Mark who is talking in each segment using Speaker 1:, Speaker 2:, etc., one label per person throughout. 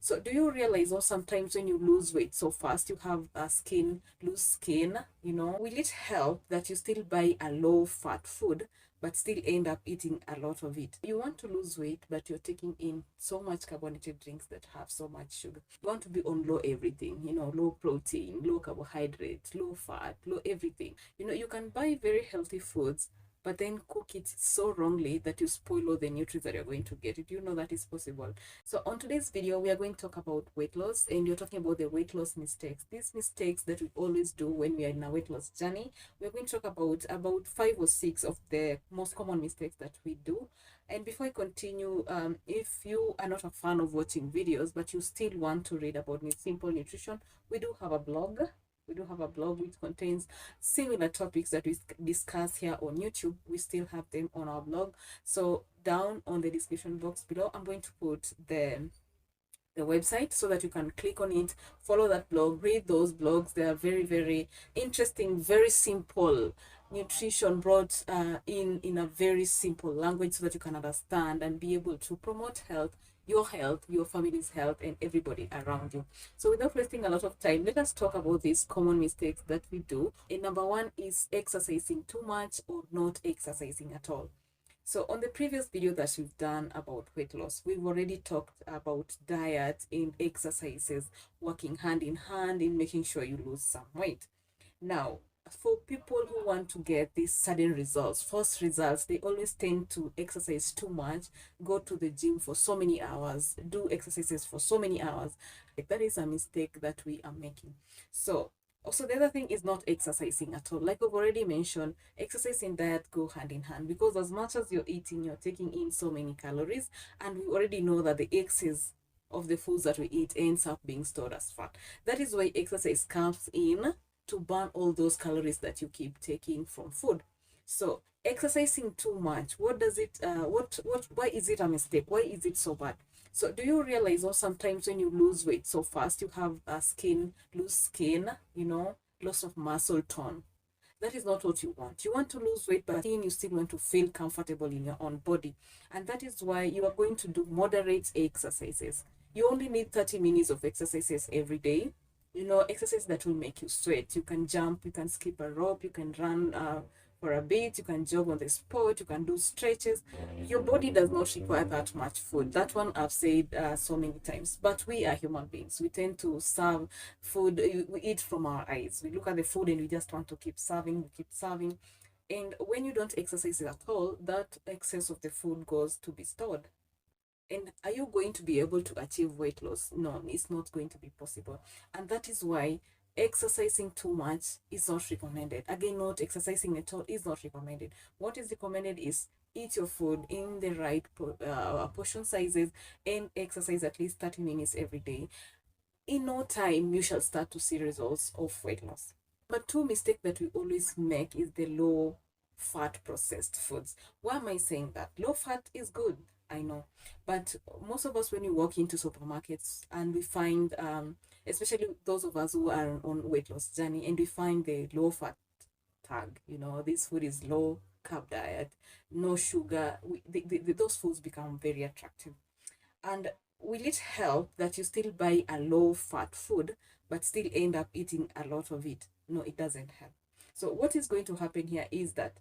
Speaker 1: So do you realize, or sometimes when you lose weight so fast, you have loose skin, will it help that you still buy a low fat food but still end up eating a lot of it? You want to lose weight, but you're taking in so much carbonated drinks that have so much sugar. You want to be on low everything, low protein, low carbohydrate, low fat, low everything. You can buy very healthy foods but then cook it so wrongly that you spoil all the nutrients that you're going to get. Do you know that is possible? So on today's video, we are going to talk about weight loss, and you're talking about the weight loss mistakes. These mistakes that we always do when we are in a weight loss journey. We're going to talk about 5 or 6 of the most common mistakes that we do. And before I continue, if you are not a fan of watching videos, but you still want to read about simple nutrition, we do have a blog. We do have a blog which contains similar topics that we discuss here on YouTube. We still have them on our blog. So down on the description box below, I'm going to put the website so that you can click on it, follow that blog, read those blogs. They are very, very interesting, very simple nutrition brought in a very simple language so that you can understand and be able to promote health, your family's health, and everybody around you. So without wasting a lot of time, let us talk about these common mistakes that we do. And number one is exercising too much or not exercising at all. So on the previous video that we've done about weight loss, we've already talked about diet and exercises working hand in hand in making sure you lose some weight. Now, for people who want to get these sudden results, fast results, they always tend to exercise too much, go to the gym for so many hours, do exercises for so many hours. That is a mistake that we are making. So also, the other thing is not exercising at all. Like I've already mentioned, exercise and diet go hand in hand, because as much as you're eating, you're taking in so many calories, and we already know that the excess of the foods that we eat ends up being stored as fat. That is why exercise comes in to burn all those calories that you keep taking from food. So exercising too much, what does it why is it a mistake? Why is it so bad? So do you realize, or sometimes when you lose weight so fast, you have loose skin, loss of muscle tone? That is not what you want. You want to lose weight, but you still want to feel comfortable in your own body. And that is why you are going to do moderate exercises. You only need 30 minutes of exercises every day. Exercise that will make you sweat. You can jump, you can skip a rope, you can run for a bit, you can jog on the spot, you can do stretches. Your body does not require that much food. That one I've said so many times. But we are human beings. We tend to serve food. We eat from our eyes. We look at the food and we just want to keep serving, we keep serving. And when you don't exercise at all, that excess of the food goes to be stored. And are you going to be able to achieve weight loss? No, it's not going to be possible. And that is why exercising too much is not recommended. Again, not exercising at all is not recommended. What is recommended is eat your food in the right portion sizes and exercise at least 30 minutes every day. In no time, you shall start to see results of weight loss. But two mistakes that we always make is the low fat processed foods. Why am I saying that? Low fat is good, I know, but most of us, when we walk into supermarkets and we find, especially those of us who are on weight loss journey, and we find the low fat tag, this food is low carb diet, no sugar, those foods become very attractive. And will it help that you still buy a low fat food but still end up eating a lot of it? No, it doesn't help. So what is going to happen here is that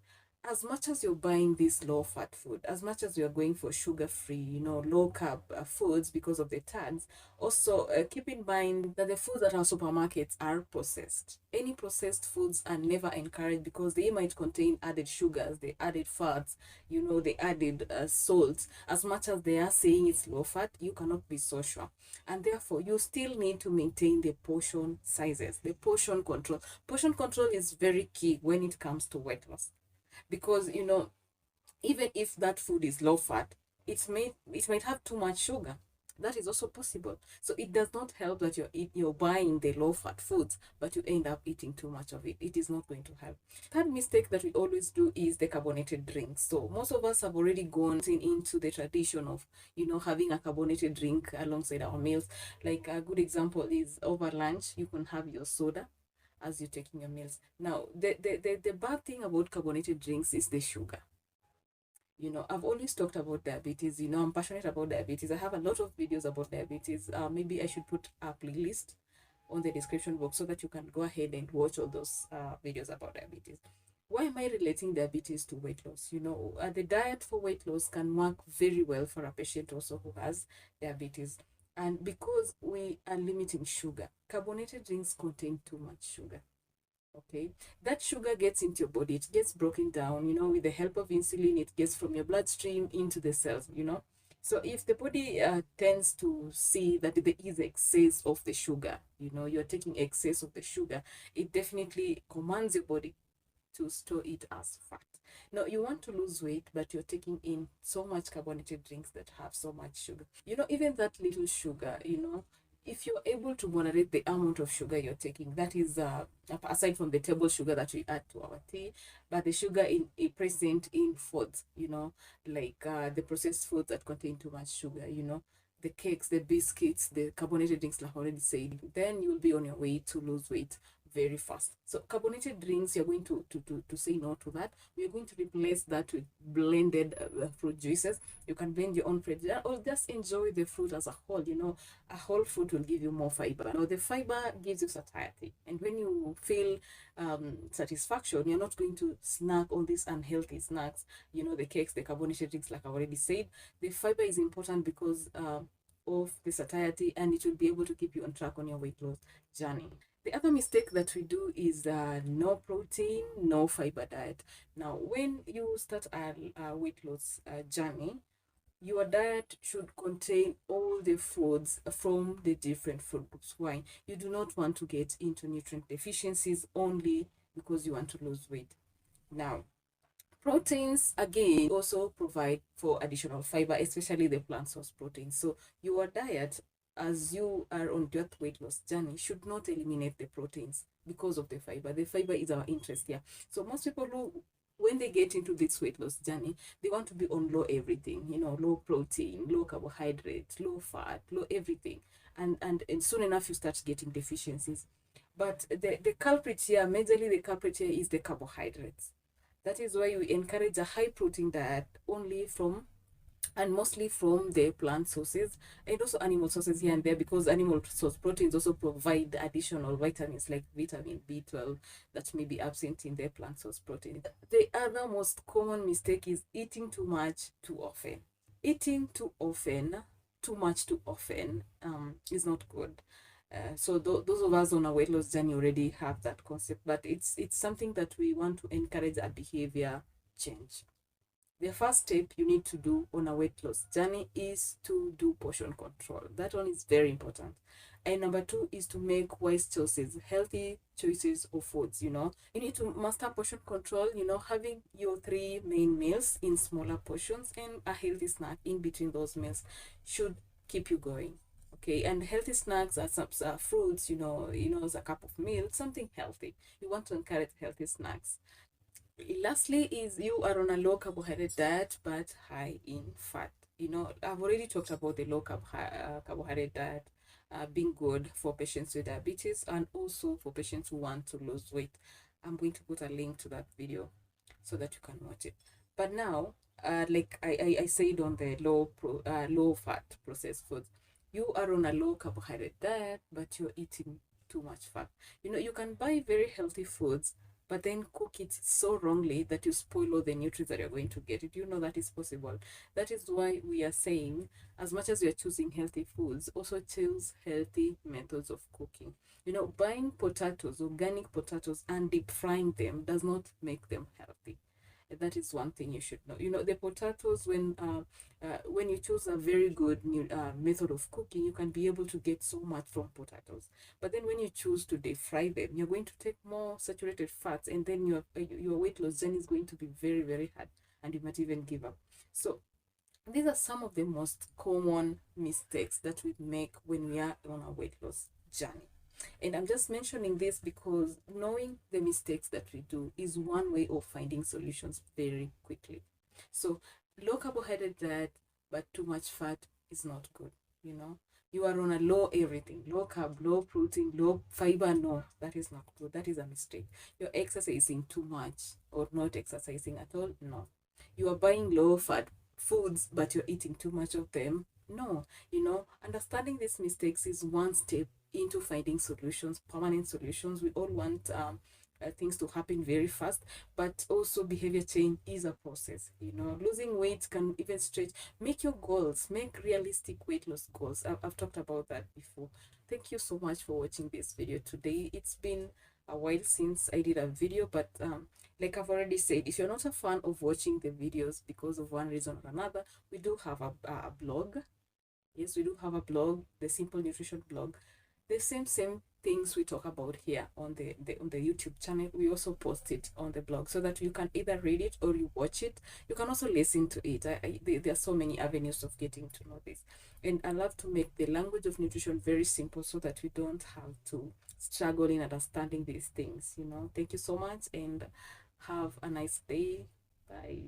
Speaker 1: as much as you're buying this low fat food, as much as you're going for sugar free, low carb foods because of the tags, also keep in mind that the foods that are supermarkets are processed. Any processed foods are never encouraged because they might contain added sugars, the added fats, the added salts. As much as they are saying it's low fat, you cannot be so sure. And therefore, you still need to maintain the portion sizes, the portion control. Portion control is very key when it comes to weight loss, because even if that food is low fat, it might have too much sugar. That is also possible. So it does not help that you're buying the low fat foods but you end up eating too much of it. It is not going to help. Third mistake that we always do is the carbonated drinks. So most of us have already gone into the tradition of having a carbonated drink alongside our meals. Like a good example is over lunch you can have your soda as you're taking your meals. Now, the bad thing about carbonated drinks is the sugar. I've always talked about diabetes. I'm passionate about diabetes. I have a lot of videos about diabetes. Maybe I should put a playlist on the description box so that you can go ahead and watch all those videos about diabetes. Why am I relating diabetes to weight loss? The diet for weight loss can work very well for a patient also who has diabetes. And because we are limiting sugar, carbonated drinks contain too much sugar. Okay, that sugar gets into your body, it gets broken down, with the help of insulin, it gets from your bloodstream into the cells. So if the body tends to see that there is excess of the sugar, you're taking excess of the sugar, it definitely commands your body to store it as fat. Now, you want to lose weight, but you're taking in so much carbonated drinks that have so much sugar. Even that little sugar, if you're able to moderate the amount of sugar you're taking, that is aside from the table sugar that we add to our tea, but the sugar present in foods, like the processed foods that contain too much sugar, the cakes, the biscuits, the carbonated drinks, like I already said, then you'll be on your way to lose weight very fast. So carbonated drinks, you're going to say no to that. We're going to replace that with blended fruit juices. You can blend your own fruit or just enjoy the fruit as a whole. A whole fruit will give you more fiber. Now the fiber gives you satiety, and when you feel satisfaction, you're not going to snack all these unhealthy snacks, the cakes, the carbonated drinks, like I already said. The fiber is important because of the satiety, and it will be able to keep you on track on your weight loss journey. The other mistake that we do is no protein, no fiber diet. Now, when you start a weight loss journey, your diet should contain all the foods from the different food groups. Why? You do not want to get into nutrient deficiencies only because you want to lose weight. Now, proteins, again, also provide for additional fiber, especially the plant source proteins. So your diet, as you are on that weight loss journey, should not eliminate the proteins because of the fiber. The fiber is our interest here. So most people who, when they get into this weight loss journey, they want to be on low everything, low protein, low carbohydrate, low fat, low everything. And soon enough, you start getting deficiencies. But the culprit here, majorly the culprit here is the carbohydrates. That is why we encourage a high protein diet only from and mostly from the plant sources and also animal sources here and there, because animal source proteins also provide additional vitamins like vitamin B12 that may be absent in the plant source protein. The other most common mistake is eating too much too often. Eating too often, too much too often, is not good. So those of us on a weight loss journey already have that concept, but it's something that we want to encourage a behavior change. The first step you need to do on a weight loss journey is to do portion control. That one is very important. And number two is to make wise choices, healthy choices of foods. You need to master portion control, having your three main meals in smaller portions and a healthy snack in between those meals should keep you going. Okay, and healthy snacks are some fruits, as a cup of milk, something healthy. You want to encourage healthy snacks. Lastly is you are on a low carbohydrate diet but high in fat. I've already talked about the low carbohydrate diet being good for patients with diabetes and also for patients who want to lose weight. I'm going to put a link to that video so that you can watch it. But now, like I said, on the low fat processed foods, you are on a low carbohydrate diet but you're eating too much fat. You can buy very healthy foods but then cook it so wrongly that you spoil all the nutrients that you're going to get. Did you know that is possible? That is why we are saying, as much as you're choosing healthy foods, also choose healthy methods of cooking. Buying potatoes, organic potatoes, and deep frying them does not make them healthy. That is one thing you should know. The potatoes, when you choose a very good new method of cooking, you can be able to get so much from potatoes. But then when you choose to deep fry them, you're going to take more saturated fats, and then your weight loss journey is going to be very, very hard, and you might even give up. So these are some of the most common mistakes that we make when we are on a weight loss journey. And I'm just mentioning this because knowing the mistakes that we do is one way of finding solutions very quickly. So low carbohydrate diet but too much fat is not good. You are on a low everything, low carb, low protein, low fiber. No, that is not good. That is a mistake. You're exercising too much or not exercising at all. No. you are buying low fat foods, but you're eating too much of them. No, understanding these mistakes is one step into finding solutions, permanent solutions. We all want things to happen very fast, but also behavior change is a process. Losing weight can even stretch. Make your goals, make realistic weight loss goals. I've talked about that before. Thank you so much for watching this video today. It's been a while since I did a video, but like I've already said, if you're not a fan of watching the videos because of one reason or another, we do have a blog. Yes, we do have a blog, the Simple Nutrition blog. The same things we talk about here on the YouTube channel, we also post it on the blog, so that you can either read it or you watch it. You can also listen to it. There are so many avenues of getting to know this, and I love to make the language of nutrition very simple so that we don't have to struggle in understanding these things. Thank you so much, and have a nice day. Bye.